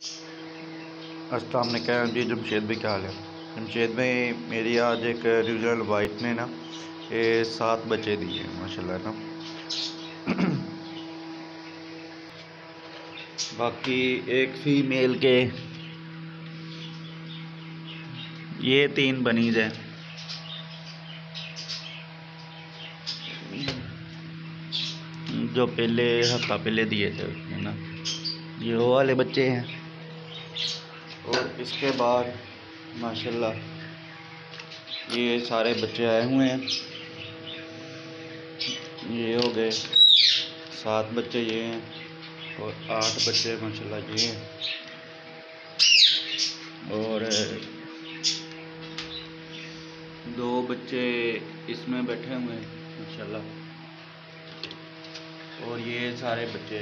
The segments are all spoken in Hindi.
अस्सलाम वालेकुम जी। जमशेद भाई क्या हाल है? जमशेद भाई मेरी आज एक रीजनल वाइट ने ना ये 7 बच्चे दिए हैं माशाल्लाह ना। बाकी एक फीमेल के ये 3 बनीज हैं। जो पहले हफ्ता पहले दिए थे उसमें ना ये वो वाले बच्चे हैं। और इसके बाद माशाल्लाह ये सारे बच्चे आए हुए हैं। ये हो गए 7 बच्चे ये हैं और 8 बच्चे माशाल्लाह ये हैं। और 2 बच्चे इसमें बैठे हुए हैं माशाल्लाह। और ये सारे बच्चे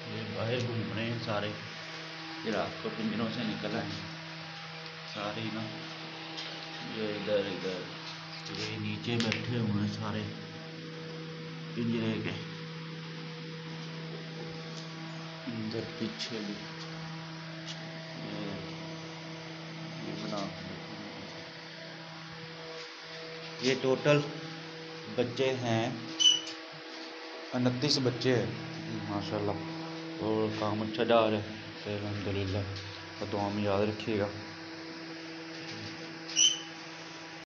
ये बाहर घूम रहे हैं सारे। ये रात को पिंजरों से निकल आए सारे ना। ये इधर ये नीचे बैठे हुए हैं सारे पिंजरे के। इधर पीछे भी ये बना। ये टोटल बच्चे हैं 29 बच्चे हैं माशाल्लाह। और काम अच्छा जा रहा है अल्हम्दुलिल्लाह। तो दुआ में याद रखिएगा।